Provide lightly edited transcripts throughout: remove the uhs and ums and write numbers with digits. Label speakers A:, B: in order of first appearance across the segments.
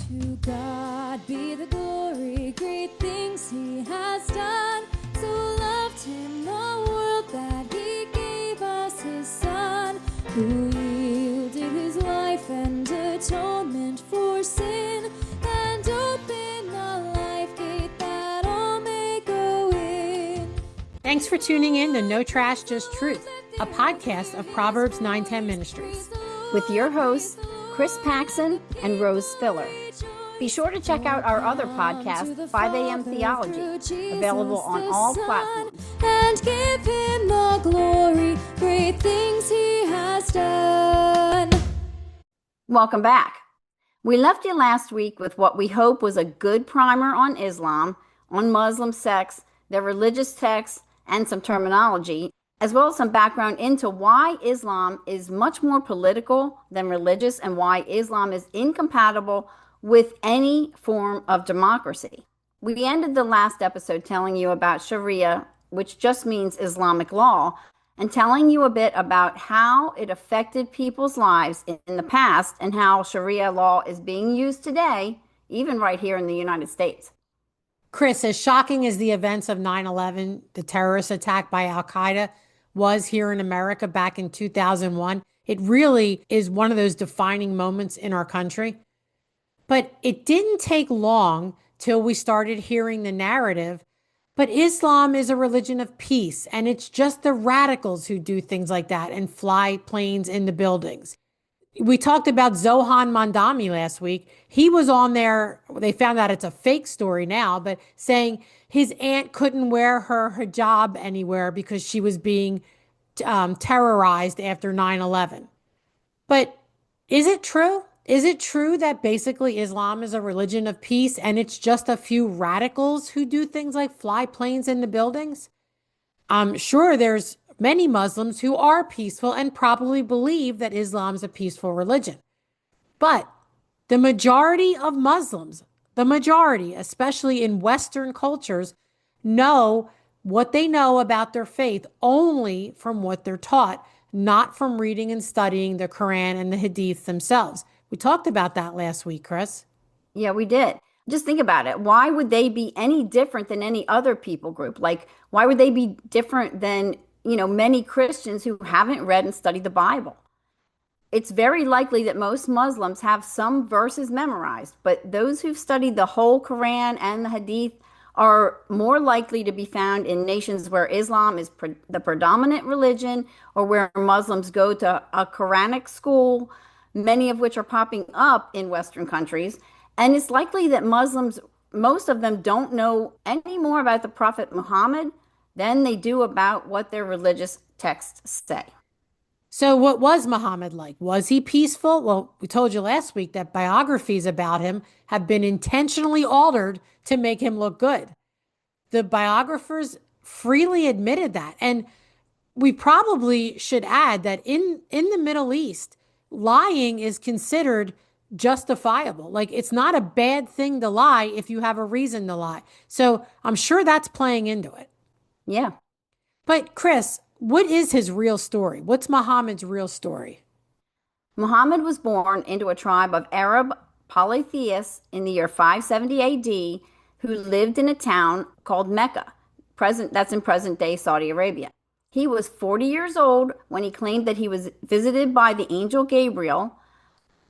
A: To God be the glory, great things he has done. So loved him the world that he gave us his son, who yielded his life and atonement for sin, and opened the life gate that all may go in.
B: Thanks for tuning in to No Trash, Just Truth, a podcast of Proverbs 9:10 Ministries.
C: With your hosts, Chris Paxson and Rose Spiller. Be sure to check out our other podcast, 5 a.m. Theology, available on all platforms.
A: And give him the glory, great things he has done.
C: Welcome back. We left you last week with what we hope was a good primer on Islam, on Muslim sects, their religious texts, and some terminology, as well as some background into why Islam is much more political than religious and why Islam is incompatible with any form of democracy. We ended the last episode telling you about Sharia, which just means Islamic law, and telling you a bit about how it affected people's lives in the past and how Sharia law is being used today, even right here in the United States.
B: Chris, as shocking as the events of 9/11, the terrorist attack by Al-Qaeda, was here in America back in 2001, it really is one of those defining moments in our country. But it didn't take long till we started hearing the narrative, but Islam is a religion of peace, and it's just the radicals who do things like that and fly planes into buildings. We talked about Zohan Mandami last week. He was on there, they found out it's a fake story now, but saying his aunt couldn't wear her hijab anywhere because she was being terrorized after 9/11. But is it true? Is it true that basically Islam is a religion of peace and it's just a few radicals who do things like fly planes into buildings? I'm sure there's many Muslims who are peaceful and probably believe that Islam is a peaceful religion. But the majority of Muslims, especially in Western cultures, know what they know about their faith only from what they're taught, not from reading and studying the Quran and the Hadith themselves. We talked about that last week, Chris.
C: Yeah, we did. Just think about it. Why would they be any different than any other people group? Like, why would they be different than, many Christians who haven't read and studied the Bible? It's very likely that most Muslims have some verses memorized, but those who've studied the whole Quran and the Hadith are more likely to be found in nations where Islam is the predominant religion, or where Muslims go to a Quranic school, many of which are popping up in Western countries. And it's likely that Muslims, most of them, don't know any more about the Prophet Muhammad than they do about what their religious texts say.
B: So what was Muhammad like? Was he peaceful? Well, we told you last week that biographies about him have been intentionally altered to make him look good. The biographers freely admitted that. And we probably should add that in the Middle East, lying is considered justifiable. Like, it's not a bad thing to lie if you have a reason to lie. So I'm sure that's playing into it.
C: Yeah.
B: But Chris, what is his real story? What's Muhammad's real story?
C: Muhammad was born into a tribe of Arab polytheists in the year 570 AD who lived in a town called Mecca. That's in present-day Saudi Arabia. He was 40 years old when he claimed that he was visited by the angel Gabriel,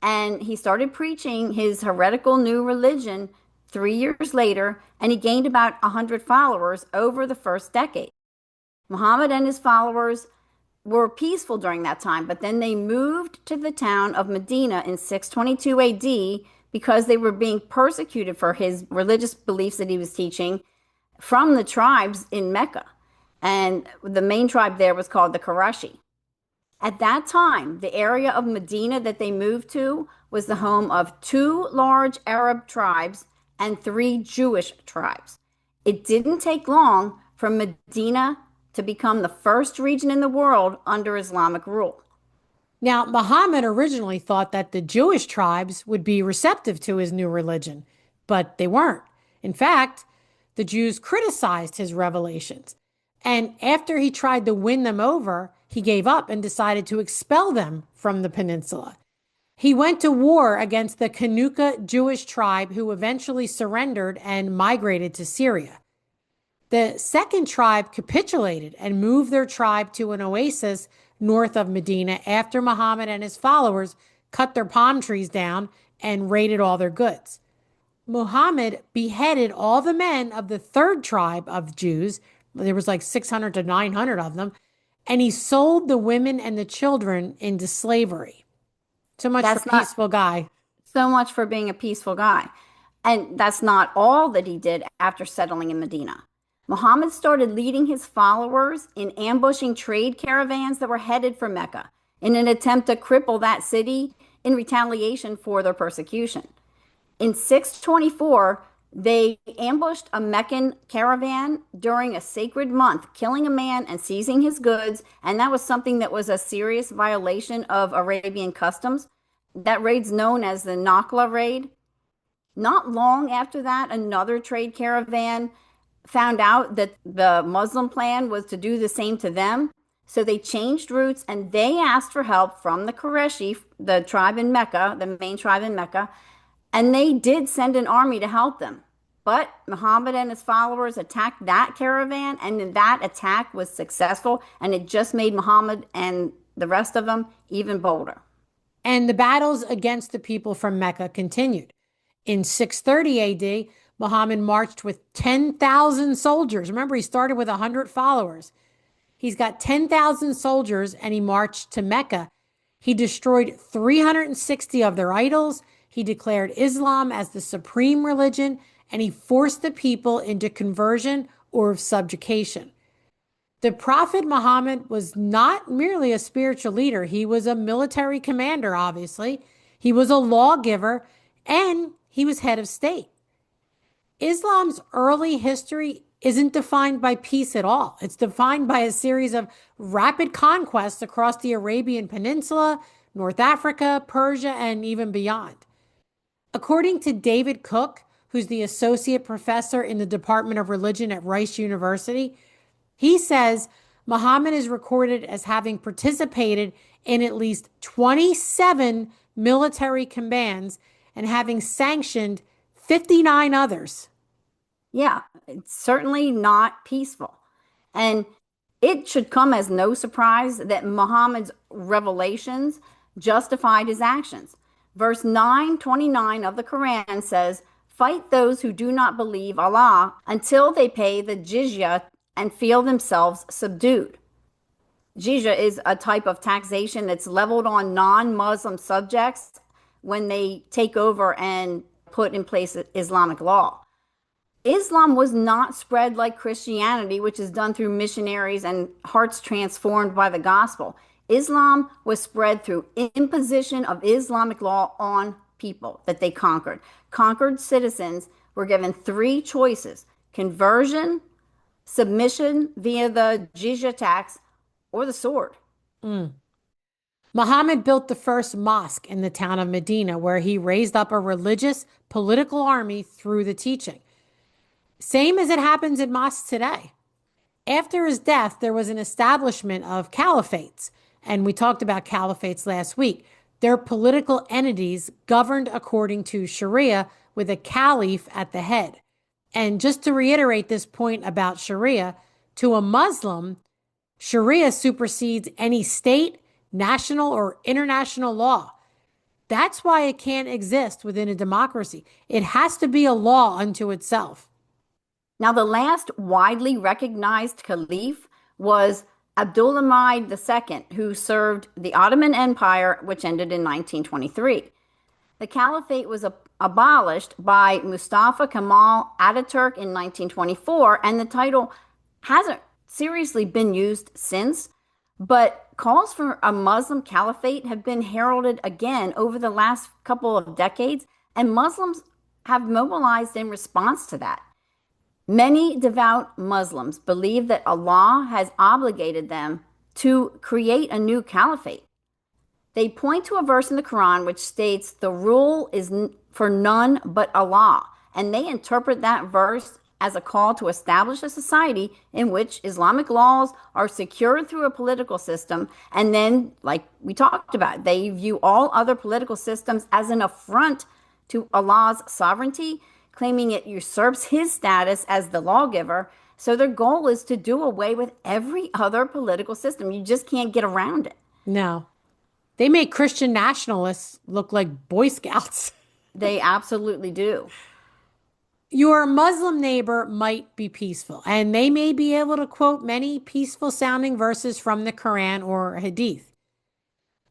C: and he started preaching his heretical new religion 3 years later, and he gained about 100 followers over the first decade. Muhammad and his followers were peaceful during that time, but then they moved to the town of Medina in 622 AD because they were being persecuted for his religious beliefs that he was teaching from the tribes in Mecca. And the main tribe there was called the Quereshi. At that time, the area of Medina that they moved to was the home of 2 large Arab tribes and 3 Jewish tribes. It didn't take long for Medina to become the first region in the world under Islamic rule.
B: Now, Muhammad originally thought that the Jewish tribes would be receptive to his new religion, but they weren't. In fact, the Jews criticized his revelations. And after he tried to win them over, he gave up and decided to expel them from the peninsula. He went to war against the Kanuka Jewish tribe who eventually surrendered and migrated to Syria. The second tribe capitulated and moved their tribe to an oasis north of Medina after Muhammad and his followers cut their palm trees down and raided all their goods. Muhammad beheaded all the men of the third tribe of Jews. There was like 600 to 900 of them. And he sold the women and the children into slavery. So much for
C: That's not
B: peaceful guy.
C: so much for being a peaceful guy. And that's not all that he did after settling in Medina. Muhammad started leading his followers in ambushing trade caravans that were headed for Mecca in an attempt to cripple that city in retaliation for their persecution. In 624, they ambushed a Meccan caravan during a sacred month, killing a man and seizing his goods. And that was something that was a serious violation of Arabian customs. That raid's known as the Nakla raid. Not long after that, another trade caravan found out that the Muslim plan was to do the same to them. So they changed routes and they asked for help from the Qureshi, the tribe in Mecca, the main tribe in Mecca. And they did send an army to help them. But Muhammad and his followers attacked that caravan, and that attack was successful, and it just made Muhammad and the rest of them even bolder.
B: And the battles against the people from Mecca continued. In 630 AD, Muhammad marched with 10,000 soldiers. Remember, he started with 100 followers. He's got 10,000 soldiers, and he marched to Mecca. He destroyed 360 of their idols. He declared Islam as the supreme religion, and he forced the people into conversion or subjugation. The Prophet Muhammad was not merely a spiritual leader. He was a military commander, obviously. He was a lawgiver, and he was head of state. Islam's early history isn't defined by peace at all. It's defined by a series of rapid conquests across the Arabian Peninsula, North Africa, Persia, and even beyond. According to David Cook, who's the associate professor in the Department of Religion at Rice University, he says Muhammad is recorded as having participated in at least 27 military commands and having sanctioned 59 others.
C: Yeah, it's certainly not peaceful. And it should come as no surprise that Muhammad's revelations justified his actions. Verse 929 of the Quran says, "Fight those who do not believe Allah until they pay the jizya and feel themselves subdued." Jizya is a type of taxation that's leveled on non-Muslim subjects when they take over and put in place Islamic law. Islam was not spread like Christianity, which is done through missionaries and hearts transformed by the gospel. Islam was spread through imposition of Islamic law on people that they conquered. Conquered citizens were given three choices: conversion, submission via the jizya tax, or the sword.
B: Muhammad built the first mosque in the town of Medina, where he raised up a religious, political army through the teaching. Same as it happens in mosques today. After his death, there was an establishment of caliphates, and we talked about caliphates last week. They're political entities governed according to Sharia with a caliph at the head. And just to reiterate this point about Sharia, to a Muslim, Sharia supersedes any state, national, or international law. That's why it can't exist within a democracy. It has to be a law unto itself.
C: Now, the last widely recognized caliph was Abdulhamid II, who served the Ottoman Empire, which ended in 1923. The caliphate was abolished by Mustafa Kemal Ataturk in 1924, and the title hasn't seriously been used since, but calls for a Muslim caliphate have been heralded again over the last couple of decades, and Muslims have mobilized in response to that. Many devout Muslims believe that Allah has obligated them to create a new caliphate. They point to a verse in the Quran which states the rule is for none but Allah, and they interpret that verse as a call to establish a society in which Islamic laws are secured through a political system. And then, like we talked about, they view all other political systems as an affront to Allah's sovereignty, claiming it usurps his status as the lawgiver. So their goal is to do away with every other political system. You just can't get around it.
B: No. They make Christian nationalists look like Boy Scouts.
C: They absolutely do.
B: Your Muslim neighbor might be peaceful, and they may be able to quote many peaceful sounding verses from the Quran or Hadith.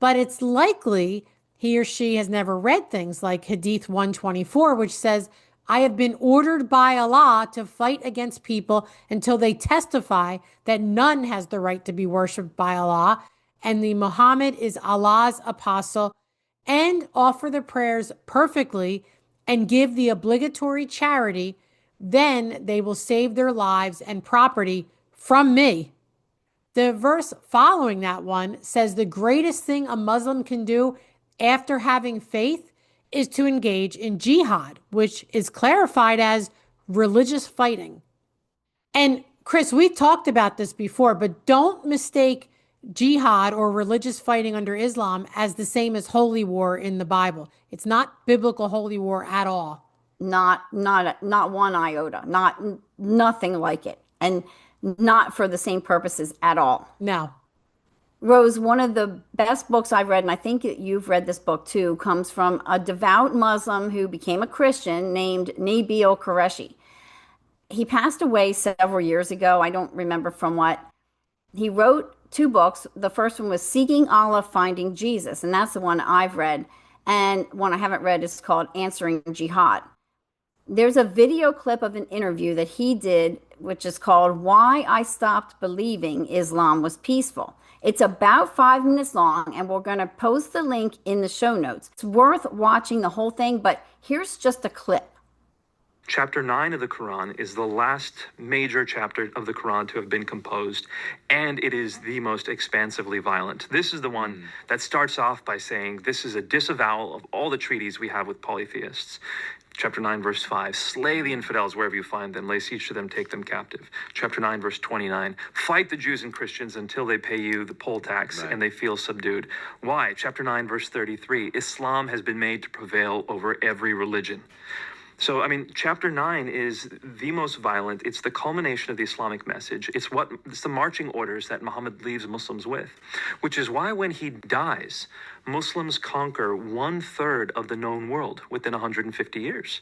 B: But it's likely he or she has never read things like Hadith 124, which says, I have been ordered by Allah to fight against people until they testify that none has the right to be worshipped by Allah, and the Muhammad is Allah's apostle, and offer the prayers perfectly and give the obligatory charity, then they will save their lives and property from me. The verse following that one says the greatest thing a Muslim can do after having faith is to engage in jihad, which is clarified as religious fighting. And Chris, we talked about this before, but don't mistake jihad or religious fighting under Islam as the same as holy war in the Bible. It's not biblical holy war at all.
C: Not one iota. Nothing like it. And not for the same purposes at all.
B: No.
C: Rose, one of the best books I've read, and I think you've read this book too, comes from a devout Muslim who became a Christian named Nabeel Quereshi. He passed away several years ago. I don't remember from what. He wrote 2 books. The first one was Seeking Allah, Finding Jesus, and that's the one I've read. And one I haven't read is called Answering Jihad. There's a video clip of an interview that he did, which is called Why I Stopped Believing Islam Was Peaceful. It's about 5 minutes long, and we're going to post the link in the show notes. It's worth watching the whole thing, but here's just a clip.
D: Chapter 9 of the Quran is the last major chapter of the Quran to have been composed, and it is the most expansively violent. This is the one that starts off by saying this is a disavowal of all the treaties we have with polytheists. Chapter 9, verse 5, slay the infidels wherever you find them, lay siege to them, take them captive. Chapter 9, verse 29, fight the Jews and Christians until they pay you the poll tax and they feel subdued. Why? Chapter 9, verse 33, Islam has been made to prevail over every religion. So, I mean, chapter 9 is the most violent. It's the culmination of the Islamic message. It's the marching orders that Muhammad leaves Muslims with, which is why when he dies, Muslims conquer 1/3 of the known world within 150 years.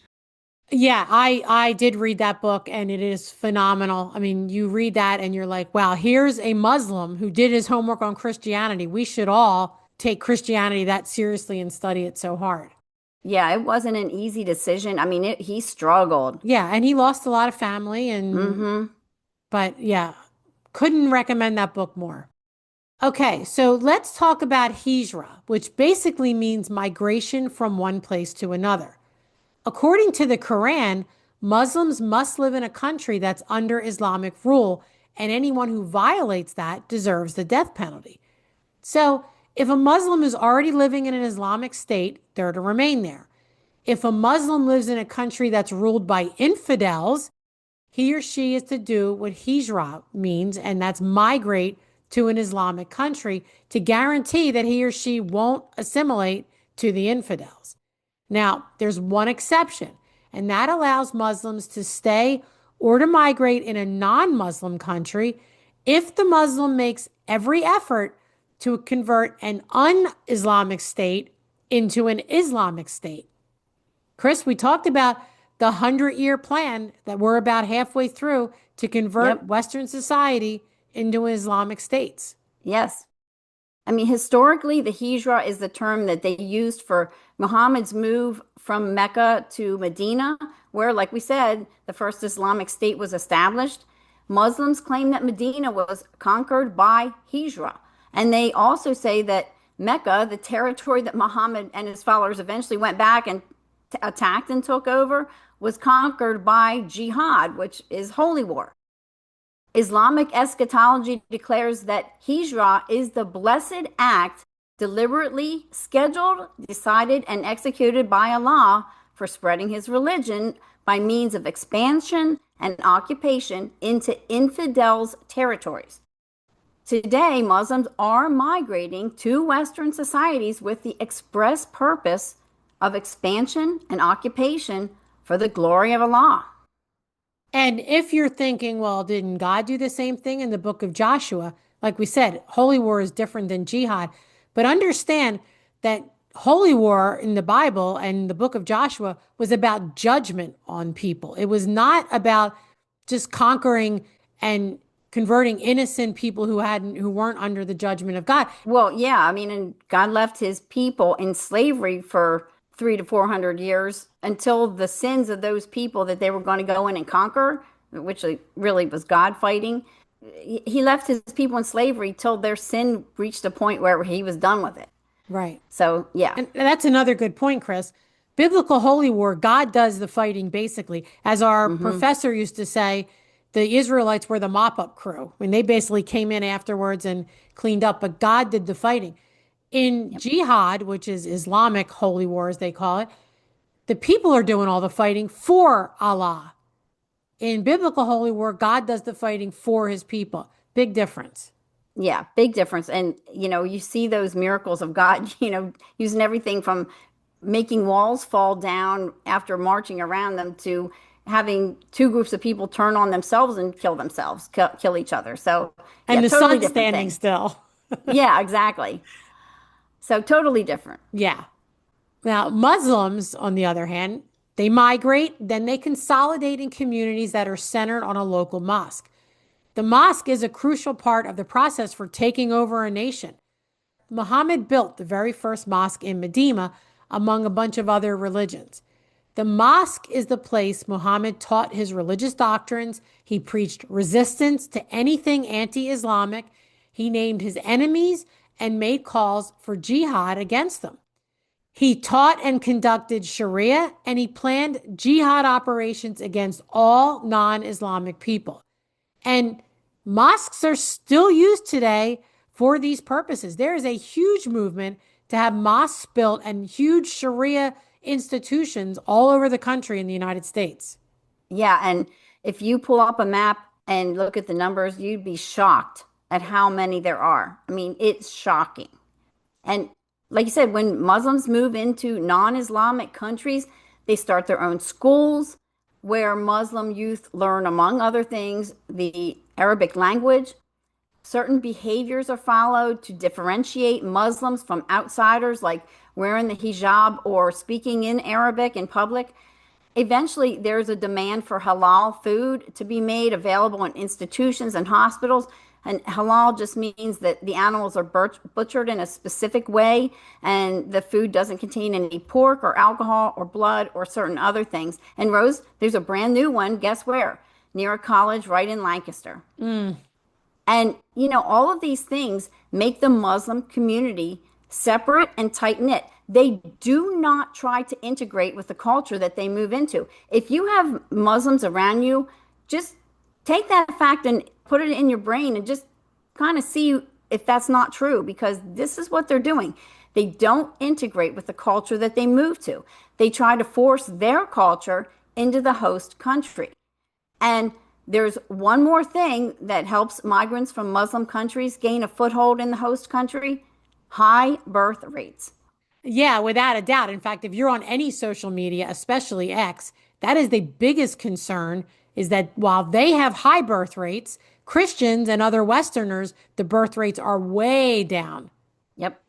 B: Yeah, I did read that book, and it is phenomenal. I mean, you read that and you're like, wow, here's a Muslim who did his homework on Christianity. We should all take Christianity that seriously and study it so hard.
C: Yeah, it wasn't an easy decision. I mean, he struggled.
B: Yeah, and he lost a lot of family, but yeah, couldn't recommend that book more. Okay, so let's talk about hijra, which basically means migration from one place to another. According to the Quran, Muslims must live in a country that's under Islamic rule, and anyone who violates that deserves the death penalty. So, if a Muslim is already living in an Islamic state, they're to remain there. If a Muslim lives in a country that's ruled by infidels, he or she is to do what hijra means, and that's migrate to an Islamic country to guarantee that he or she won't assimilate to the infidels. Now, there's one exception, and that allows Muslims to stay or to migrate in a non-Muslim country if the Muslim makes every effort to convert an un-Islamic state into an Islamic state. Chris, we talked about the 100-year plan that we're about halfway through to convert Western society into Islamic states.
C: Yes. I mean, historically, the hijra is the term that they used for Muhammad's move from Mecca to Medina, where, like we said, the first Islamic state was established. Muslims claim that Medina was conquered by hijra. And they also say that Mecca, the territory that Muhammad and his followers eventually went back and attacked and took over, was conquered by jihad, which is holy war. Islamic eschatology declares that hijra is the blessed act deliberately scheduled, decided, and executed by Allah for spreading his religion by means of expansion and occupation into infidels' territories. Today, Muslims are migrating to Western societies with the express purpose of expansion and occupation for the glory of Allah.
B: And if you're thinking, well, didn't God do the same thing in the book of Joshua? Like we said, holy war is different than jihad. But understand that holy war in the Bible and the book of Joshua was about judgment on people. It was not about just conquering and converting innocent people who weren't under the judgment of God.
C: Well, yeah, I mean, and God left his people in slavery for 300 to 400 years until the sins of those people that they were going to go in and conquer, which really was God fighting. He left his people in slavery till their sin reached a point where he was done with it.
B: Right.
C: So, yeah.
B: And that's another good point, Chris. Biblical holy war, God does the fighting basically. As our professor used to say, the Israelites were the mop-up crew. I mean, they basically came in afterwards and cleaned up, but God did the fighting. In jihad, which is Islamic holy war, as they call it, the people are doing all the fighting for Allah. In biblical holy war, God does the fighting for his people. Big difference.
C: Yeah, big difference. And, you see those miracles of God, using everything from making walls fall down after marching around them to having two groups of people turn on themselves and kill themselves, kill each other. So,
B: And the
C: totally
B: sun
C: different
B: standing
C: thing.
B: still.
C: Yeah, exactly. So totally different.
B: Yeah. Now, Muslims, on the other hand, they migrate, then they consolidate in communities that are centered on a local mosque. The mosque is a crucial part of the process for taking over a nation. Muhammad built the very first mosque in Medina among a bunch of other religions. The mosque is the place Muhammad taught his religious doctrines. He preached resistance to anything anti-Islamic. He named his enemies and made calls for jihad against them. He taught and conducted Sharia, and he planned jihad operations against all non-Islamic people. And mosques are still used today for these purposes. There is a huge movement to have mosques built and huge Sharia institutions all over the country in the United States.
C: Yeah, and if you pull up a map and look at the numbers, you'd be shocked at how many there are. I mean, it's shocking. And like you said, when Muslims move into non-Islamic countries, they start their own schools where Muslim youth learn, among other things, the Arabic language. Certain behaviors are followed to differentiate Muslims from outsiders, like wearing the hijab or speaking in Arabic in public. Eventually, there's a demand for halal food to be made available in institutions and hospitals. And halal just means that the animals are butchered in a specific way and the food doesn't contain any pork or alcohol or blood or certain other things. And Rose, there's a brand new one, guess where? Near a college right in Lancaster. And, all of these things make the Muslim community separate and tight-knit. They do not try to integrate with the culture that they move into. If you have Muslims around you, just take that fact and put it in your brain and just kind of see if that's not true, because this is what they're doing. They don't integrate with the culture that they move to. They try to force their culture into the host country. And there's one more thing that helps migrants from Muslim countries gain a foothold in the host country: high birth rates.
B: Yeah, without a doubt. In fact, if you're on any social media, especially X, that is the biggest concern, is that while they have high birth rates, Christians and other Westerners, the birth rates are way down.
C: Yep.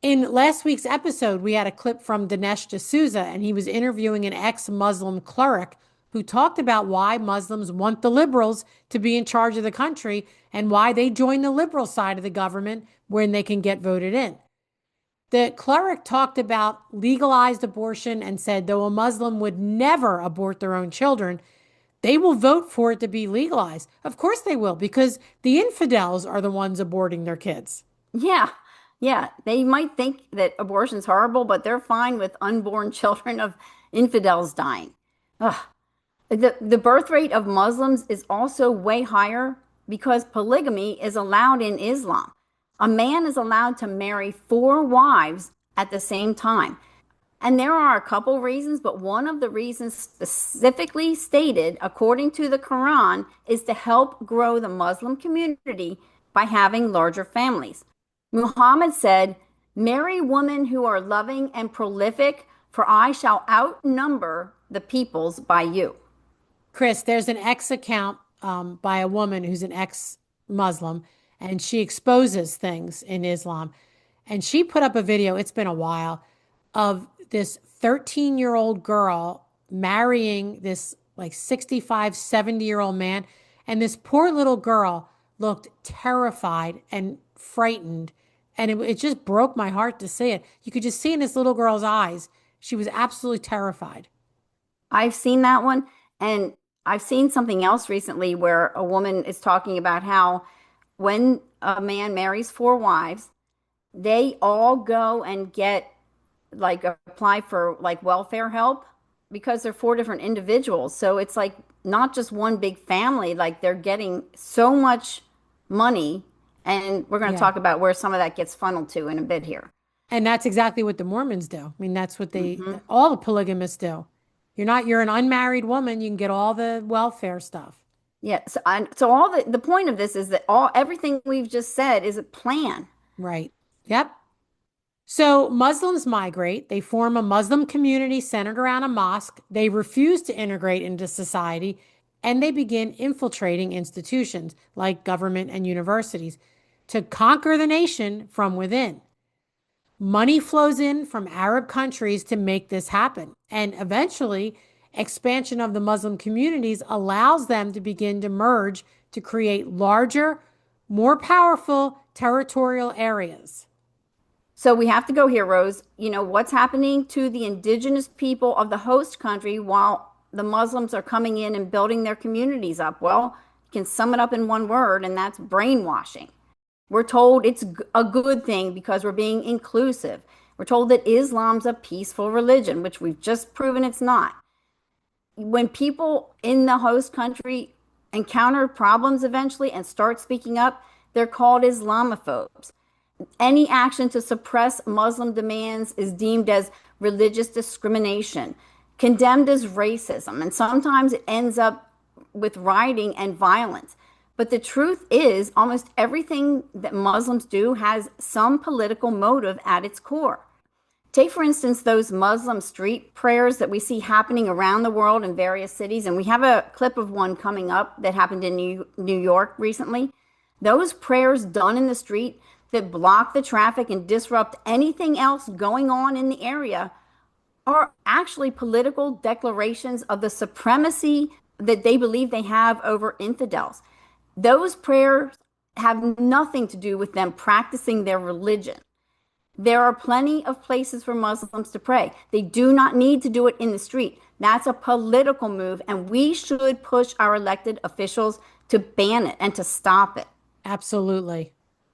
B: In last week's episode, we had a clip from Dinesh D'Souza, and he was interviewing an ex-Muslim cleric who talked about why Muslims want the liberals to be in charge of the country and why they join the liberal side of the government when they can get voted in. The cleric talked about legalized abortion and said, though a Muslim would never abort their own children, they will vote for it to be legalized. Of course they will, because the infidels are the ones aborting their kids.
C: Yeah. Yeah. They might think that abortion's horrible, but they're fine with unborn children of infidels dying. Ugh. The birth rate of Muslims is also way higher because polygamy is allowed in Islam. A man is allowed to marry 4 wives at the same time. And there are a couple reasons, but one of the reasons specifically stated, according to the Quran, is to help grow the Muslim community by having larger families. Muhammad said, "Marry women who are loving and prolific, for I shall outnumber the peoples by you."
B: Chris, there's an ex account by a woman who's an ex Muslim, and she exposes things in Islam. And she put up a video, it's been a while, of this 13-year-old girl marrying this like 65, 70-year-old man. And this poor little girl looked terrified and frightened. And it just broke my heart to see it. You could just see in this little girl's eyes, she was absolutely terrified.
C: I've seen that one. And I've seen something else recently where a woman is talking about how when a man marries four wives, they all go and get like apply for like welfare help because they're four different individuals. So it's like not just one big family, like they're getting so much money. And we're going to
B: Yeah.
C: talk about where some of that gets funneled to in a bit here.
B: And that's exactly what the Mormons do. I mean, that's what all the polygamists do. You're an unmarried woman, you can get all the welfare stuff.
C: Yeah. So all the point of this is that everything we've just said is a plan.
B: Right. Yep. So Muslims migrate, they form a Muslim community centered around a mosque, they refuse to integrate into society, and they begin infiltrating institutions like government and universities to conquer the nation from within. Money flows in from Arab countries to make this happen. And eventually, expansion of the Muslim communities allows them to begin to merge to create larger, more powerful territorial areas.
C: So we have to go here, Rose. You know, what's happening to the indigenous people of the host country while the Muslims are coming in and building their communities up? Well, you can sum it up in one word, and that's brainwashing. We're told it's a good thing because we're being inclusive. We're told that Islam's a peaceful religion, which we've just proven it's not. When people in the host country encounter problems eventually and start speaking up, they're called Islamophobes. Any action to suppress Muslim demands is deemed as religious discrimination, condemned as racism, and sometimes it ends up with rioting and violence. But the truth is, almost everything that Muslims do has some political motive at its core. Take, for instance, those Muslim street prayers that we see happening around the world in various cities. And we have a clip of one coming up that happened in New York recently. Those prayers done in the street that block the traffic and disrupt anything else going on in the area are actually political declarations of the supremacy that they believe they have over infidels. Those prayers have nothing to do with them practicing their religion. There are plenty of places for Muslims to pray. They do not need to do it in the street. That's a political move, and we should push our elected officials to ban it and to stop it.
B: Absolutely.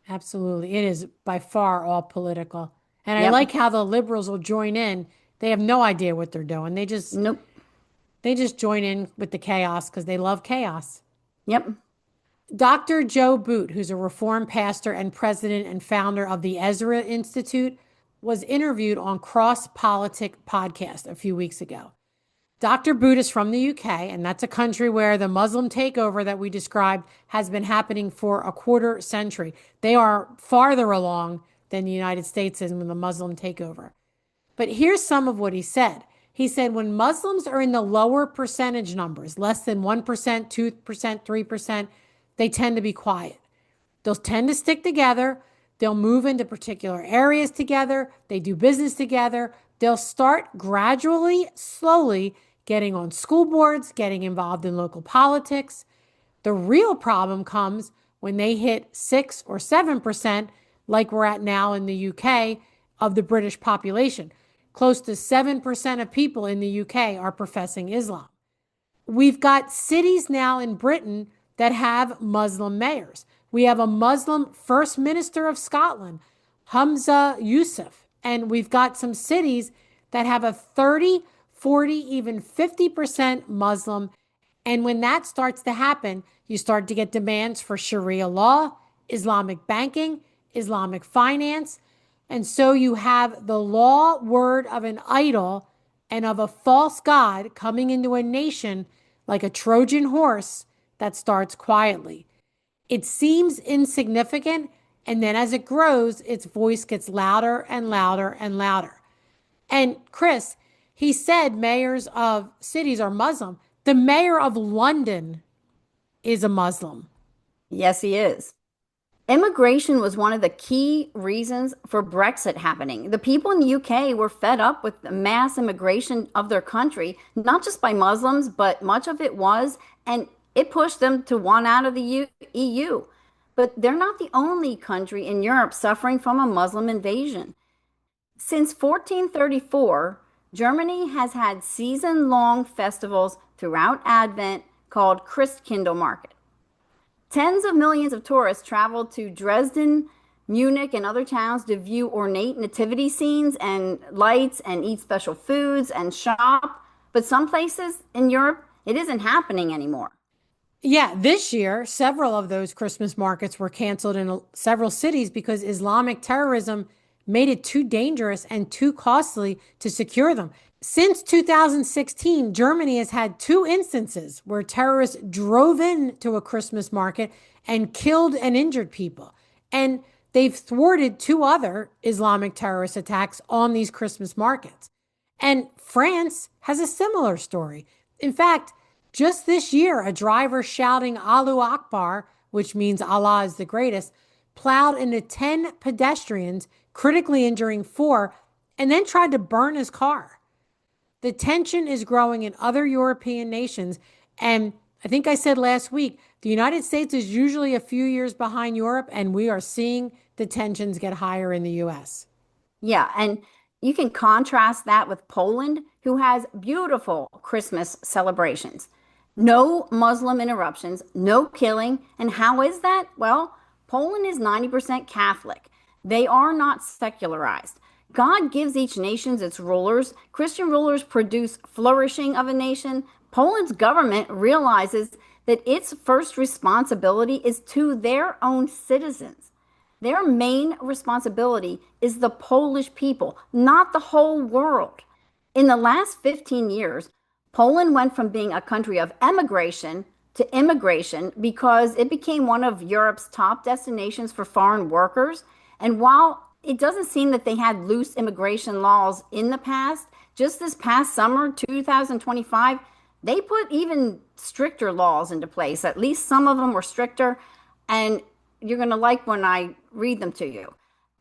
B: Absolutely. It is by far all political. And I
C: Yep.
B: like how the liberals will join in. They have no idea what they're doing.
C: Nope.
B: They just join in with the chaos because they love chaos.
C: Yep.
B: Dr. Joe Boot, who's a Reformed pastor and president and founder of the Ezra Institute, was interviewed on Cross Politic podcast a few weeks ago. Dr. Boot is from the UK, and that's a country where the Muslim takeover that we described has been happening for a quarter century. They are farther along than the United States is in the Muslim takeover. But here's some of what he said. He said when Muslims are in the lower percentage numbers, less than 1%, 2%, 3%, they tend to be quiet. They'll tend to stick together. They'll move into particular areas together. They do business together. They'll start gradually, slowly getting on school boards, getting involved in local politics. The real problem comes when they hit 6 or 7%, like we're at now in the UK, of the British population. Close to 7% of people in the UK are professing Islam. We've got cities now in Britain that have Muslim mayors. We have a Muslim First Minister of Scotland, Hamza Yusuf, and we've got some cities that have a 30, 40, even 50% Muslim. And when that starts to happen, you start to get demands for Sharia law, Islamic banking, Islamic finance. And so you have the law word of an idol and of a false god coming into a nation like a Trojan horse that starts quietly. It seems insignificant, and then as it grows, its voice gets louder and louder and louder. And Chris, he said mayors of cities are Muslim. The mayor of London is a Muslim.
C: Yes, he is. Immigration was one of the key reasons for Brexit happening. The people in the UK were fed up with the mass immigration of their country, not just by Muslims, but much of it was, and it pushed them to want out of the EU. But they're not the only country in Europe suffering from a Muslim invasion. Since 1434, Germany has had season-long festivals throughout Advent called Christkindlmarket. Tens of millions of tourists traveled to Dresden, Munich, and other towns to view ornate nativity scenes and lights and eat special foods and shop. But some places in Europe, it isn't happening anymore.
B: Yeah, this year, several of those Christmas markets were canceled in several cities because Islamic terrorism made it too dangerous and too costly to secure them. Since 2016, Germany has had 2 instances where terrorists drove into a Christmas market and killed and injured people. And they've thwarted 2 other Islamic terrorist attacks on these Christmas markets. And France has a similar story. In fact, just this year, a driver shouting Allahu Akbar, which means Allah is the greatest, plowed into 10 pedestrians, critically injuring 4, and then tried to burn his car. The tension is growing in other European nations. And I think I said last week, the United States is usually a few years behind Europe, and we are seeing the tensions get higher in the US.
C: Yeah, and you can contrast that with Poland, who has beautiful Christmas celebrations. No Muslim interruptions, no killing. And how is that? Well, Poland is 90% Catholic. They are not secularized. God gives each nation its rulers. Christian rulers produce flourishing of a nation. Poland's government realizes that its first responsibility is to their own citizens. Their main responsibility is the Polish people, not the whole world. In the last 15 years, Poland went from being a country of emigration to immigration because it became one of Europe's top destinations for foreign workers. And while it doesn't seem that they had loose immigration laws in the past, just this past summer, 2025, they put even stricter laws into place. At least some of them were stricter. And you're going to like when I read them to you.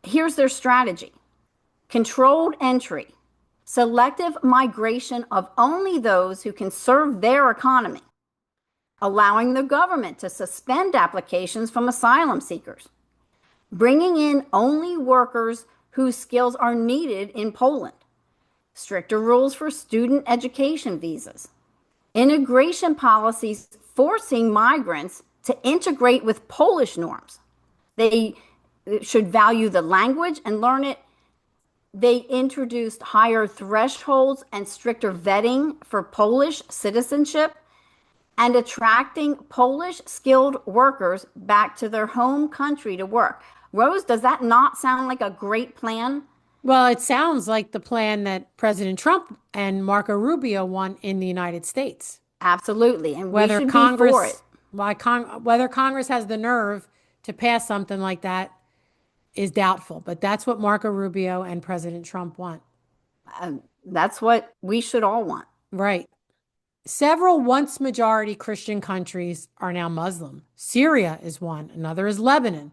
C: Here's their strategy: controlled entry, selective migration of only those who can serve their economy, allowing the government to suspend applications from asylum seekers, bringing in only workers whose skills are needed in Poland, stricter rules for student education visas, integration policies forcing migrants to integrate with Polish norms. They should value the language and learn it. They introduced higher thresholds and stricter vetting for Polish citizenship and attracting Polish skilled workers back to their home country to work. Rose, does that not sound like a great plan?
B: Well, it sounds like the plan that President Trump and Marco Rubio want in the United States.
C: Absolutely. And
B: whether
C: we should
B: Congress,
C: be for it.
B: Whether Congress has the nerve to pass something like that is doubtful. But that's what Marco Rubio and President Trump want.
C: That's what we should all want.
B: Right. Several once majority Christian countries are now Muslim. Syria is one. Another is Lebanon.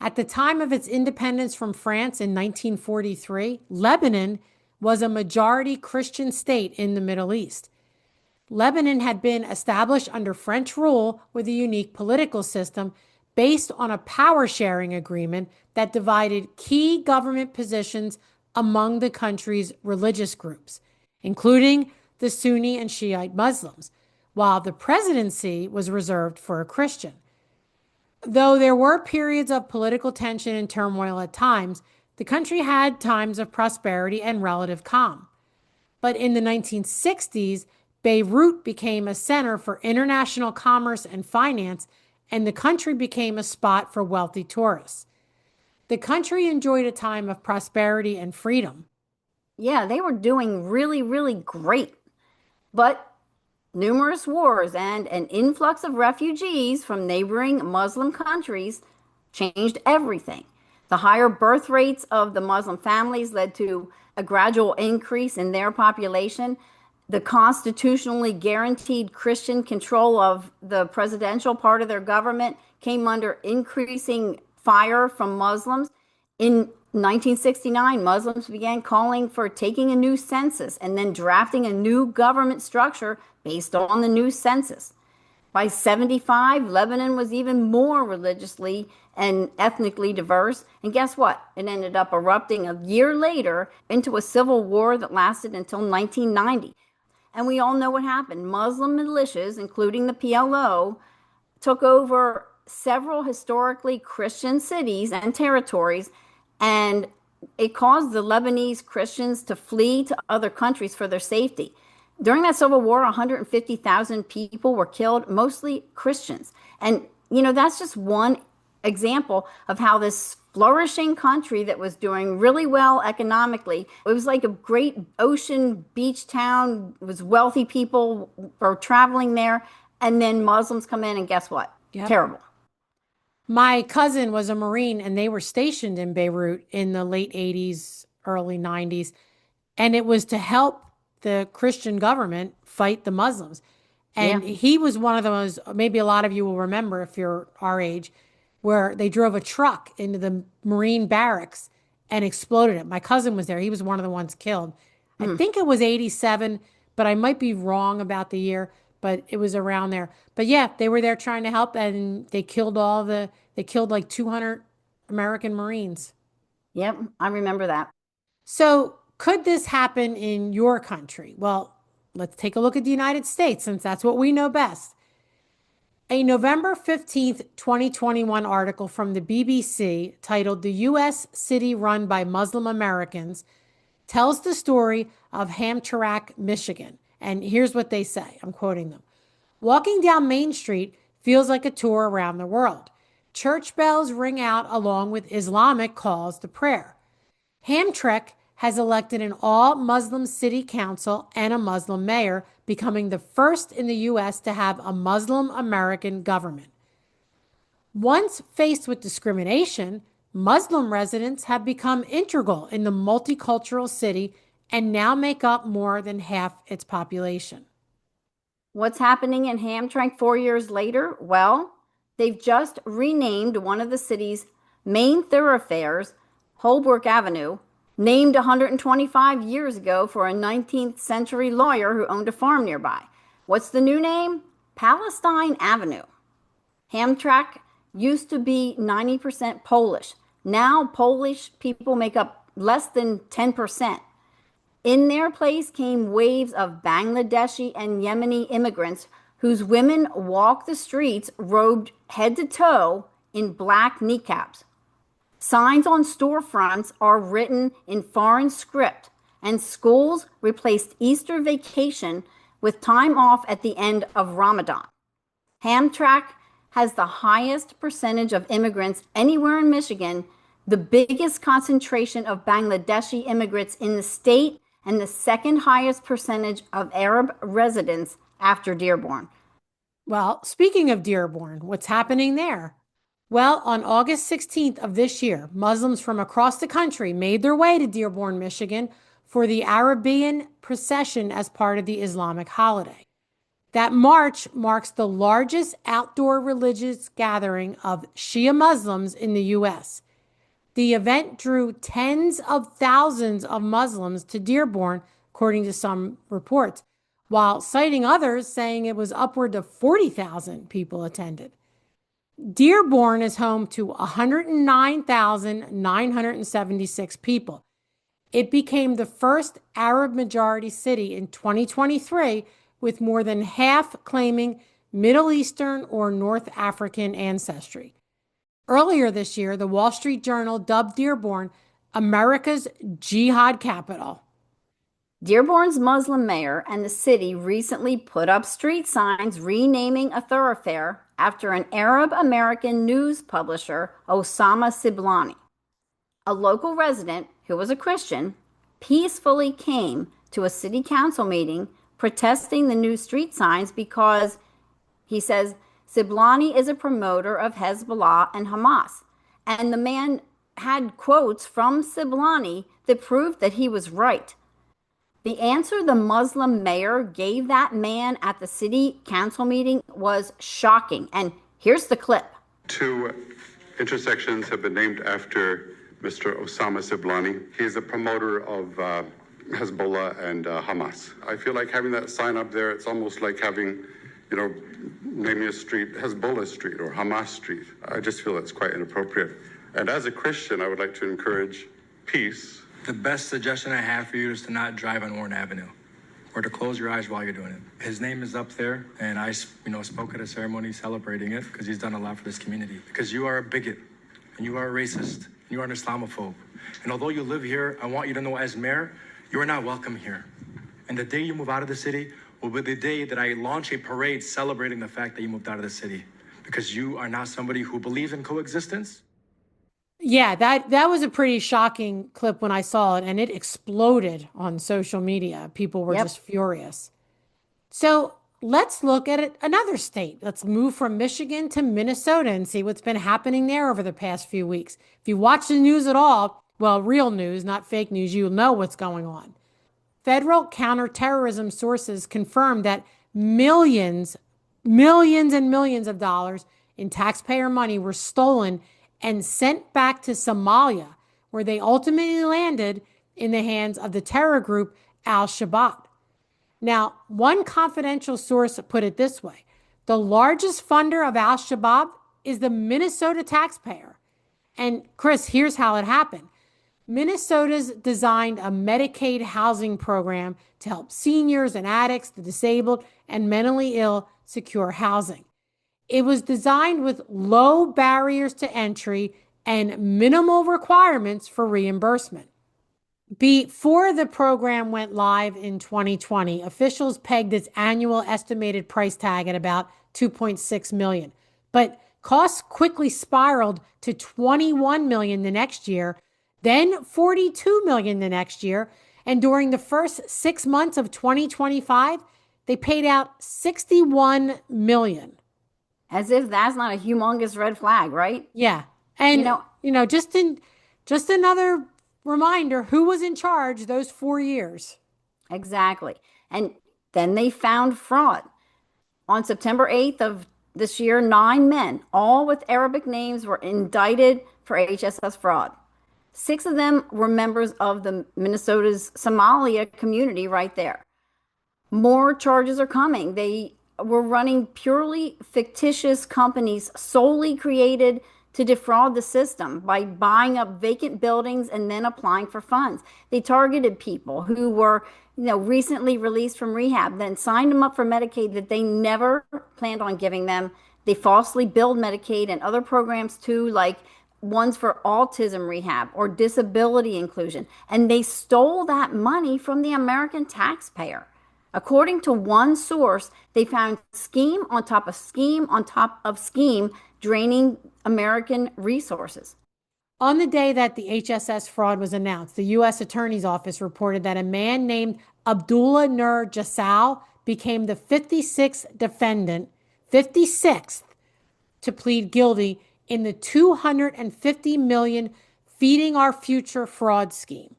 B: At the time of its independence from France in 1943, Lebanon was a majority Christian state in the Middle East. Lebanon had been established under French rule with a unique political system based on a power-sharing agreement that divided key government positions among the country's religious groups, including the Sunni and Shiite Muslims, while the presidency was reserved for a Christian. Though there were periods of political tension and turmoil at times, the country had times of prosperity and relative calm. But in the 1960s, Beirut became a center for international commerce and finance, and the country became a spot for wealthy tourists. the country enjoyed a time of prosperity and freedom.
C: Yeah, they were doing really, really great. But numerous wars and an influx of refugees from neighboring Muslim countries changed everything. The higher birth rates of the Muslim families led to a gradual increase in their population. The constitutionally guaranteed Christian control of the presidential part of their government came under increasing fire from Muslims. In 1969, Muslims began calling for taking a new census and then drafting a new government structure based on the new census. By 75, Lebanon was even more religiously and ethnically diverse. And guess what? It ended up erupting a year later into a civil war that lasted until 1990. And we all know what happened. Muslim militias, including the PLO, took over several historically Christian cities and territories, and it caused the Lebanese Christians to flee to other countries for their safety. During that civil war, 150,000 people were killed, mostly Christians. And, that's just one example of how this flourishing country that was doing really well economically, it was like a great ocean beach town, it was wealthy people were traveling there, and then Muslims come in and guess what?
B: Yep.
C: Terrible.
B: My cousin was a Marine and they were stationed in Beirut in the late 80s, early 90s. And it was to help the Christian government fight the Muslims. And he was one of those, maybe a lot of you will remember if you're our age, where they drove a truck into the Marine barracks and exploded it. My cousin was there. He was one of the ones killed. I think it was 87, but I might be wrong about the year, but it was around there. But yeah, they were there trying to help, and they killed they killed like 200 American Marines.
C: Yep, I remember that.
B: So could this happen in your country? Well, let's take a look at the United States, since that's what we know best. A November 15th, 2021 article from the BBC titled "The U.S. City Run by Muslim Americans" tells the story of Hamtramck, Michigan. And here's what they say. I'm quoting them. "Walking down Main Street feels like a tour around the world. Church bells ring out along with Islamic calls to prayer. Hamtramck has elected an all-Muslim city council and a Muslim mayor, becoming the first in the U.S. to have a Muslim American government. Once faced with discrimination, Muslim residents have become integral in the multicultural city and now make up more than half its population."
C: What's happening in Hamtramck 4 years later? Well, they've just renamed one of the city's main thoroughfares, Holbrook Avenue, named 125 years ago for a 19th century lawyer who owned a farm nearby. What's the new name? Palestine Avenue. Hamtramck used to be 90% Polish. Now Polish people make up less than 10%. In their place came waves of Bangladeshi and Yemeni immigrants whose women walk the streets robed head to toe in black niqabs. Signs on storefronts are written in foreign script, and schools replaced Easter vacation with time off at the end of Ramadan. Hamtramck has the highest percentage of immigrants anywhere in Michigan, the biggest concentration of Bangladeshi immigrants in the state, and the second highest percentage of Arab residents after Dearborn.
B: Well, speaking of Dearborn, what's happening there? Well, on August 16th of this year, Muslims from across the country made their way to Dearborn, Michigan for the Arabian procession as part of the Islamic holiday. That march marks the largest outdoor religious gathering of Shia Muslims in the U.S. The event drew tens of thousands of Muslims to Dearborn, according to some reports, while citing others saying it was upward of 40,000 people attended. Dearborn is home to 109,976 people. It became the first Arab majority city in 2023, with more than half claiming Middle Eastern or North African ancestry. Earlier this year, the Wall Street Journal dubbed Dearborn America's jihad capital.
C: Dearborn's Muslim mayor and the city recently put up street signs renaming a thoroughfare after an Arab American news publisher, Osama Siblani. A local resident who was a Christian peacefully came to a city council meeting protesting the new street signs because he says Siblani is a promoter of Hezbollah and Hamas. And the man had quotes from Siblani that proved that he was right. The answer the Muslim mayor gave that man at the city council meeting was shocking. And here's the clip.
E: 2 intersections have been named after Mr. Osama Siblani. He's a promoter of Hezbollah and Hamas. I feel like having that sign up there, it's almost like having, naming a street Hezbollah Street or Hamas Street. I just feel it's quite inappropriate. And as a Christian, I would like to encourage peace.
F: The best suggestion I have for you is to not drive on Warren Avenue or to close your eyes while you're doing it. His name is up there, and I, spoke at a ceremony celebrating it because he's done a lot for this community. Because you are a bigot, and you are a racist, and you are an Islamophobe. And although you live here, I want you to know as mayor, you are not welcome here. And the day you move out of the city will be the day that I launch a parade celebrating the fact that you moved out of the city. Because you are not somebody who believes in coexistence.
B: Yeah, that was a pretty shocking clip when I saw it, and it exploded on social media. People were just furious. So let's look at another state. Let's move from Michigan to Minnesota and see what's been happening there over the past few weeks. If you watch the news at all, well, real news, not fake news, you'll know what's going on. Federal counterterrorism sources confirmed that millions and millions of dollars in taxpayer money were stolen and sent back to Somalia, where they ultimately landed in the hands of the terror group Al-Shabaab. Now, one confidential source put it this way: the largest funder of Al-Shabaab is the Minnesota taxpayer. And Chris, here's how it happened. Minnesota's designed a Medicaid housing program to help seniors and addicts, the disabled, and mentally ill secure housing. It was designed with low barriers to entry and minimal requirements for reimbursement. Before the program went live in 2020, officials pegged its annual estimated price tag at about $2.6 million. But costs quickly spiraled to $21 million the next year, then $42 million the next year. And during the first 6 months of 2025, they paid out $61 million.
C: As if that's not a humongous red flag, right?
B: Yeah. And, just another reminder, who was in charge those 4 years?
C: Exactly. And then they found fraud. On September 8th of this year, 9 men, all with Arabic names, were indicted for HSS fraud. 6 of them were members of the Minnesota's Somalia community right there. More charges are coming. They were running purely fictitious companies solely created to defraud the system by buying up vacant buildings and then applying for funds. They targeted people who were, recently released from rehab, then signed them up for Medicaid that they never planned on giving them. They falsely billed Medicaid and other programs too, like ones for autism rehab or disability inclusion. And they stole that money from the American taxpayer. According to one source, they found scheme on top of scheme on top of scheme, draining American resources.
B: On the day that the HSS fraud was announced, the U.S. Attorney's Office reported that a man named Abdullah Nur Jasal became the 56th defendant, 56th, to plead guilty in the $250 million Feeding Our Future fraud scheme.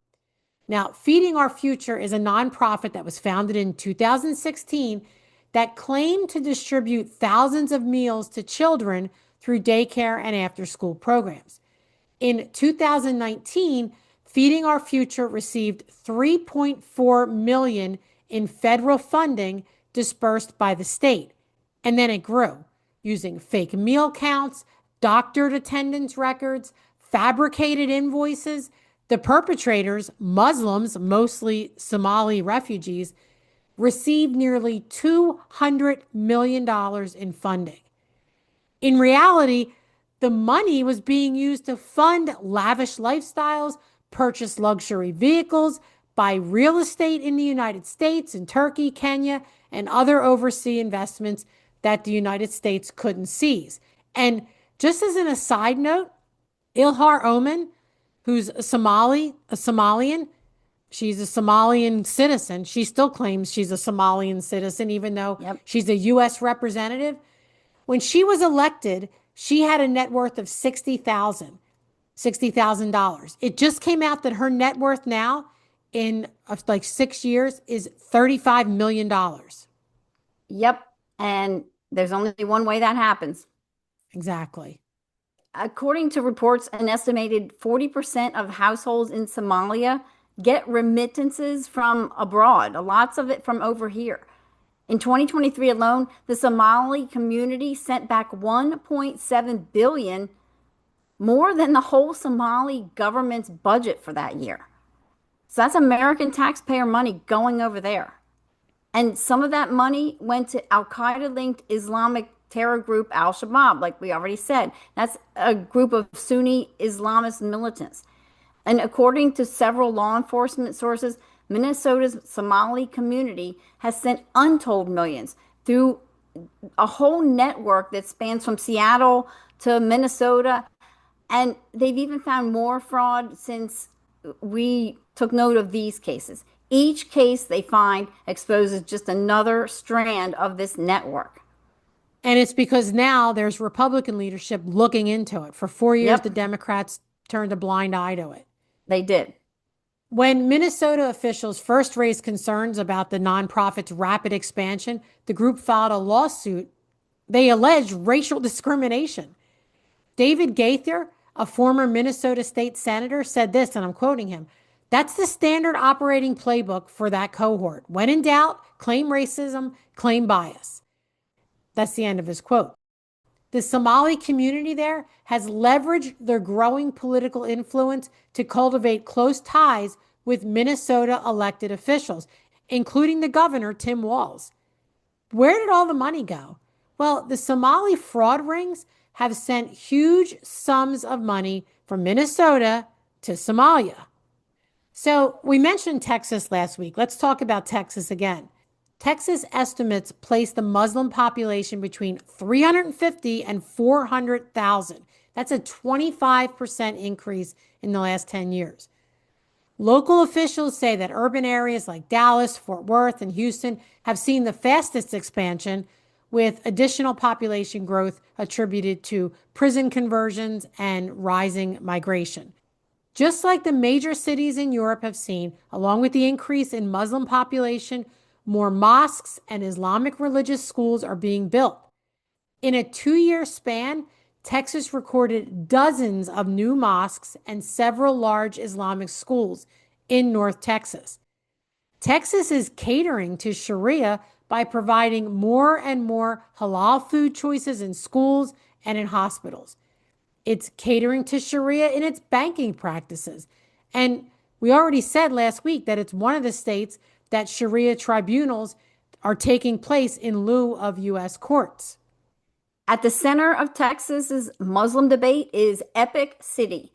B: Now, Feeding Our Future is a nonprofit that was founded in 2016 that claimed to distribute thousands of meals to children through daycare and after-school programs. In 2019, Feeding Our Future received $3.4 million in federal funding dispersed by the state. And then it grew, using fake meal counts, doctored attendance records, fabricated invoices. The perpetrators, Muslims, mostly Somali refugees, received nearly $200 million in funding. In reality, the money was being used to fund lavish lifestyles, purchase luxury vehicles, buy real estate in the United States and Turkey, Kenya, and other overseas investments that the United States couldn't seize. And just as an aside note, Ilhar Oman, who's a Somalian. She's a Somalian citizen. She still claims she's a Somalian citizen, even though she's a U.S. representative. When she was elected, she had a net worth of $60,000. It just came out that her net worth now in like 6 years is $35 million.
C: Yep. And there's only one way that happens.
B: Exactly.
C: According to reports, an estimated 40% of households in Somalia get remittances from abroad, lots of it from over here. In 2023 alone, the Somali community sent back 1.7 billion, more than the whole Somali government's budget for that year. So that's American taxpayer money going over there. And some of that money went to Al-Qaeda-linked Islamic terror group Al-Shabaab, like we already said. That's a group of Sunni Islamist militants. And according to several law enforcement sources, Minnesota's Somali community has sent untold millions through a whole network that spans from Seattle to Minnesota. And they've even found more fraud since we took note of these cases. Each case they find exposes just another strand of this network.
B: And it's because now there's Republican leadership looking into it. For 4 years, the Democrats turned a blind eye to it.
C: They did.
B: When Minnesota officials first raised concerns about the nonprofit's rapid expansion, the group filed a lawsuit. They alleged racial discrimination. David Gaither, a former Minnesota state senator, said this, and I'm quoting him, "That's the standard operating playbook for that cohort. When in doubt, claim racism, claim bias." That's the end of his quote. The Somali community there has leveraged their growing political influence to cultivate close ties with Minnesota elected officials, including the governor, Tim Walz. Where did all the money go? Well, the Somali fraud rings have sent huge sums of money from Minnesota to Somalia. So we mentioned Texas last week. Let's talk about Texas again. Texas estimates place the Muslim population between 350 and 400,000. That's a 25% increase in the last 10 years. Local officials say that urban areas like Dallas, Fort Worth, and Houston have seen the fastest expansion, with additional population growth attributed to prison conversions and rising migration. Just like the major cities in Europe have seen, along with the increase in Muslim population, more mosques and Islamic religious schools are being built. In a 2-year span, Texas recorded dozens of new mosques and several large Islamic schools in North Texas. Texas is catering to Sharia by providing more and more halal food choices in schools and in hospitals. It's catering to Sharia in its banking practices. And we already said last week that it's one of the states that Sharia tribunals are taking place in lieu of U.S. courts.
C: At the center of Texas's Muslim debate is Epic City.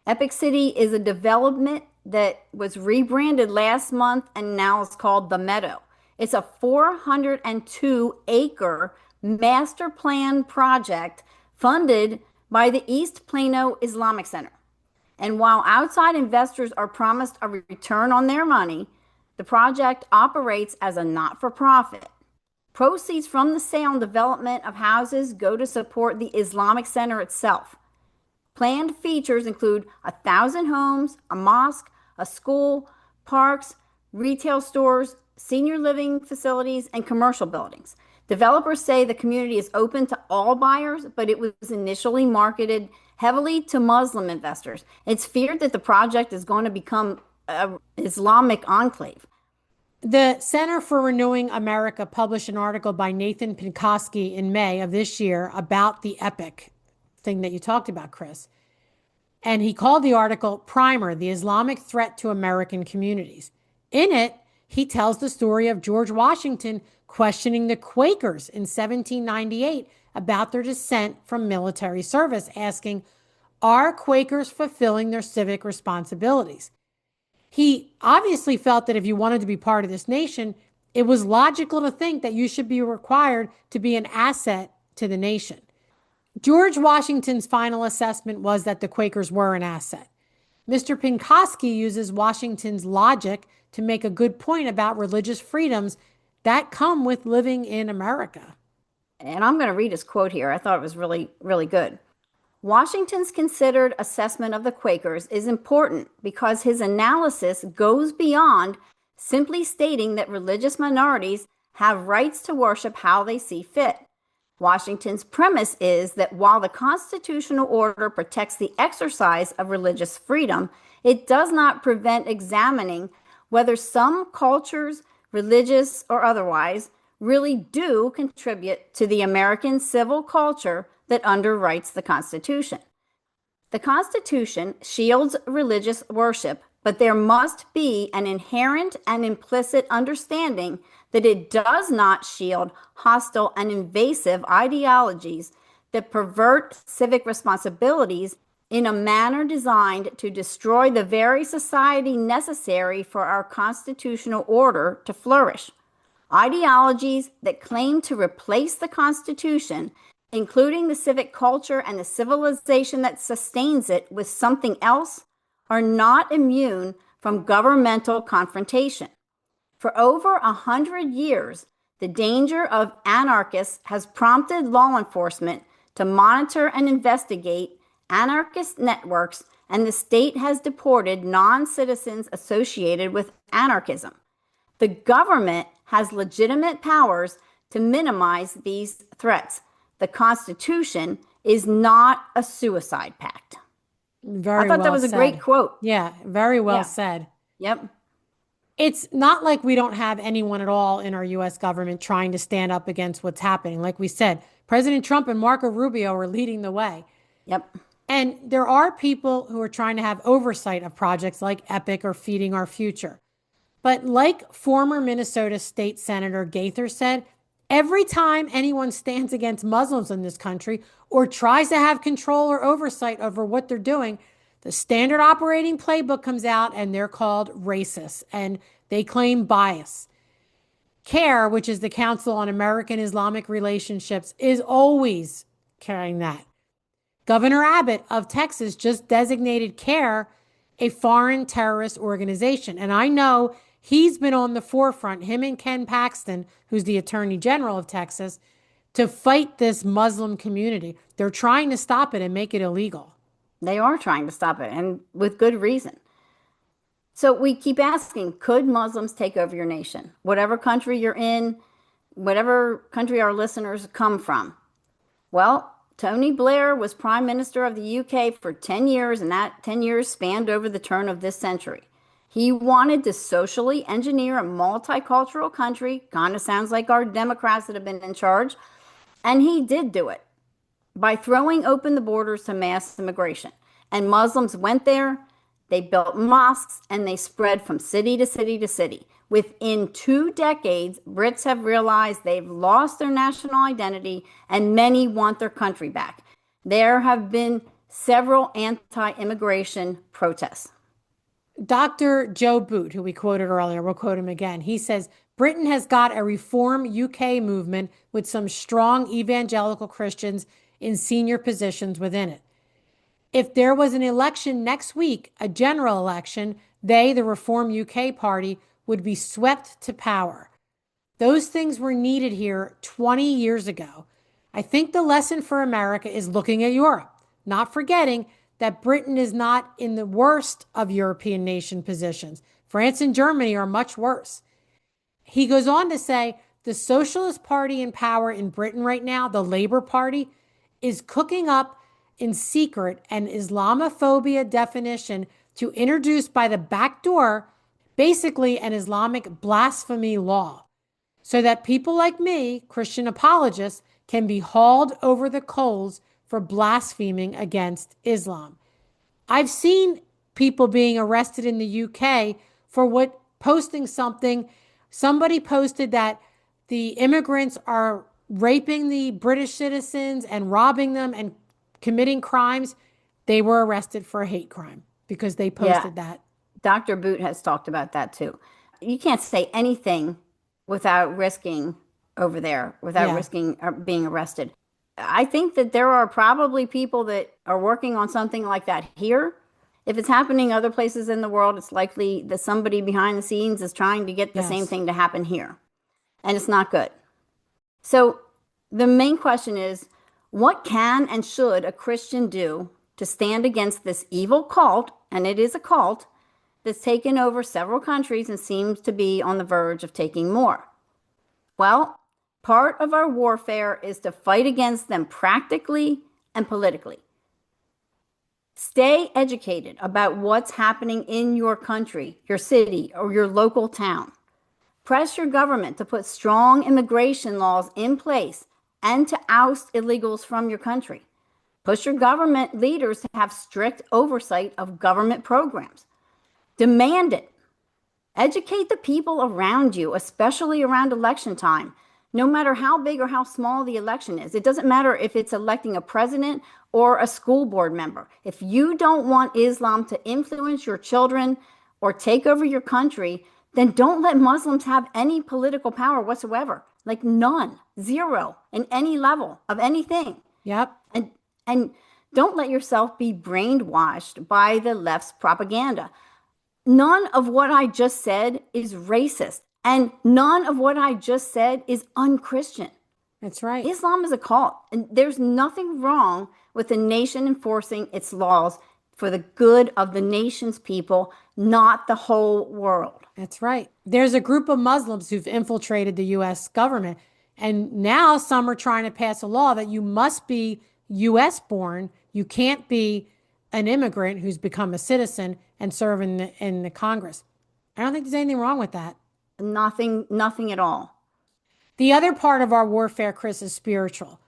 C: Epic City is a development that was rebranded last month and now is called The Meadow. It's a 402-acre master plan project funded by the East Plano Islamic Center. And while outside investors are promised a return on their money, the project operates as a not-for-profit. Proceeds from the sale and development of houses go to support the Islamic Center itself. Planned features include 1,000 homes, a mosque, a school, parks, retail stores, senior living facilities, and commercial buildings. Developers say the community is open to all buyers, but it was initially marketed heavily to Muslim investors. It's feared that the project is going to become an Islamic enclave.
B: The Center for Renewing America published an article by Nathan Pinkoski in May of this year about the Epic thing that you talked about, Chris. And he called the article Primer, the Islamic Threat to American Communities. In it, he tells the story of George Washington questioning the Quakers in 1798 about their descent from military service, asking, "Are Quakers fulfilling their civic responsibilities?" He obviously felt that if you wanted to be part of this nation, it was logical to think that you should be required to be an asset to the nation. George Washington's final assessment was that the Quakers were an asset. Mr. Pinkoski uses Washington's logic to make a good point about religious freedoms that come with living in America.
C: And I'm going to read his quote here. I thought it was really, really good. Washington's considered assessment of the Quakers is important because his analysis goes beyond simply stating that religious minorities have rights to worship how they see fit. Washington's premise is that while the constitutional order protects the exercise of religious freedom, it does not prevent examining whether some cultures, religious or otherwise, really do contribute to the American civil culture that underwrites the Constitution. The Constitution shields religious worship, but there must be an inherent and implicit understanding that it does not shield hostile and invasive ideologies that pervert civic responsibilities in a manner designed to destroy the very society necessary for our constitutional order to flourish. Ideologies that claim to replace the Constitution, including the civic culture and the civilization that sustains it, with something else, are not immune from governmental confrontation. For over 100 years, the danger of anarchists has prompted law enforcement to monitor and investigate anarchist networks, and the state has deported non-citizens associated with anarchism. The government has legitimate powers to minimize these threats. The Constitution is not a suicide pact.
B: Very
C: I thought
B: well
C: that was a
B: said.
C: great quote.
B: Yeah, very well
C: Yeah.
B: said.
C: Yep.
B: It's not like we don't have anyone at all in our U.S. government trying to stand up against what's happening. Like we said, President Trump and Marco Rubio are leading the way.
C: Yep.
B: And there are people who are trying to have oversight of projects like EPIC or Feeding Our Future. But like former Minnesota State Senator Gaither said, every time anyone stands against Muslims in this country or tries to have control or oversight over what they're doing, the standard operating playbook comes out and they're called racist and they claim bias. CARE, which is the Council on American Islamic Relationships, is always carrying that. Governor Abbott of Texas just designated CARE a foreign terrorist organization. And I know he's been on the forefront, him and Ken Paxton, who's the Attorney General of Texas, to fight this Muslim community. They're trying to stop it and make it illegal.
C: They are trying to stop it, and with good reason. So we keep asking, could Muslims take over your nation? Whatever country you're in, whatever country our listeners come from. Well, Tony Blair was Prime Minister of the UK for 10 years, and that 10 years spanned over the turn of this century. He wanted to socially engineer a multicultural country, kind of sounds like our Democrats that have been in charge, and he did do it by throwing open the borders to mass immigration. And Muslims went there, they built mosques, and they spread from city to city to city. Within 2 decades, Brits have realized they've lost their national identity, and many want their country back. There have been several anti-immigration protests.
B: Dr. Joe Boot, who we quoted earlier, we'll quote him again. He says, Britain has got a reform UK movement with some strong evangelical Christians in senior positions within it. If there was an election next week, a general election, they, the Reform UK Party, would be swept to power. Those things were needed here 20 years ago. I think the lesson for America is looking at Europe, not forgetting that Britain is not in the worst of European nation positions. France and Germany are much worse. He goes on to say, the Socialist Party in power in Britain right now, the Labour Party, is cooking up in secret an Islamophobia definition to introduce by the back door, basically an Islamic blasphemy law, so that people like me, Christian apologists, can be hauled over the coals for blaspheming against Islam. I've seen people being arrested in the UK for posting something. Somebody posted that the immigrants are raping the British citizens and robbing them and committing crimes. They were arrested for a hate crime because they posted that.
C: Dr. Boot has talked about that too. You can't say anything without risking over there, without risking being arrested. I think that there are probably people that are working on something like that here. If it's happening other places in the world, it's likely that somebody behind the scenes is trying to get the same thing to happen here. And it's not good. So the main question is, what can and should a Christian do to stand against this evil cult, and it is a cult, that's taken over several countries and seems to be on the verge of taking more? Well, part of our warfare is to fight against them practically and politically. Stay educated about what's happening in your country, your city, or your local town. Press your government to put strong immigration laws in place and to oust illegals from your country. Push your government leaders to have strict oversight of government programs. Demand it. Educate the people around you, especially around election time. No matter how big or how small the election is, it doesn't matter if it's electing a president or a school board member. If you don't want Islam to influence your children or take over your country, then don't let Muslims have any political power whatsoever. Like none, zero, in any level of anything.
B: Yep.
C: And don't let yourself be brainwashed by the left's propaganda. None of what I just said is racist. And none of what I just said is unchristian.
B: That's right.
C: Islam is a cult. And there's nothing wrong with the nation enforcing its laws for the good of the nation's people, not the whole world.
B: That's right. There's a group of Muslims who've infiltrated the U.S. government. And now some are trying to pass a law that you must be U.S. born. You can't be an immigrant who's become a citizen and serve in the Congress. I don't think there's anything wrong with that.
C: Nothing at all.
B: The other part of our warfare, Chris, is spiritual.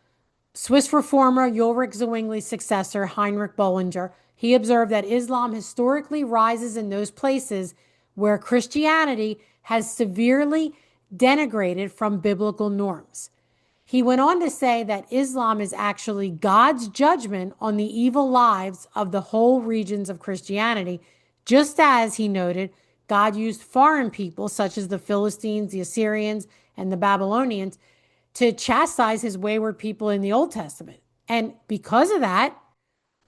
B: Swiss reformer Ulrich Zwingli's successor, Heinrich Bullinger, he observed that Islam historically rises in those places where Christianity has severely denigrated from biblical norms. He went on to say that Islam is actually God's judgment on the evil lives of the whole regions of Christianity, just as, he noted, God used foreign people such as the Philistines, the Assyrians, and the Babylonians to chastise his wayward people in the Old Testament. And because of that,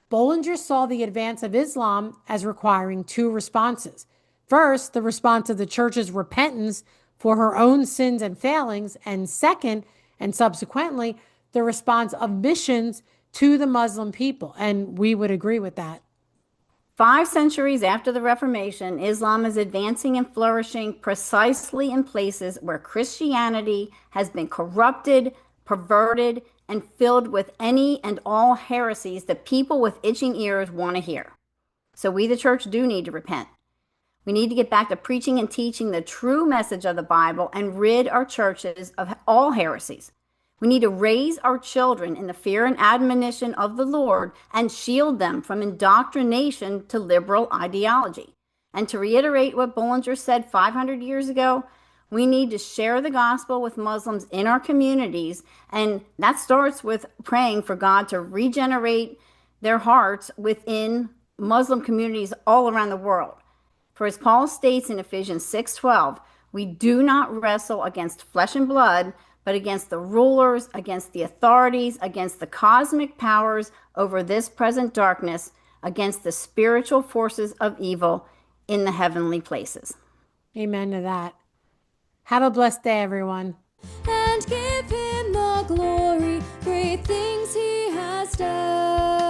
B: Bollinger saw the advance of Islam as requiring two responses. First, the response of the church's repentance for her own sins and failings, and second, and subsequently, the response of missions to the Muslim people. And we would agree with that.
C: 5 centuries after the Reformation, Islam is advancing and flourishing precisely in places where Christianity has been corrupted, perverted, and filled with any and all heresies that people with itching ears want to hear. So we, the church, do need to repent. We need to get back to preaching and teaching the true message of the Bible and rid our churches of all heresies. We need to raise our children in the fear and admonition of the Lord and shield them from indoctrination to liberal ideology. And to reiterate what Bollinger said 500 years ago, we need to share the gospel with Muslims in our communities, and that starts with praying for God to regenerate their hearts within Muslim communities all around the world. For as Paul states in Ephesians 6:12, we do not wrestle against flesh and blood, but against the rulers, against the authorities, against the cosmic powers over this present darkness, against the spiritual forces of evil in the heavenly places.
B: Amen to that. Have a blessed day, everyone.
A: And give him the glory, great things he has done.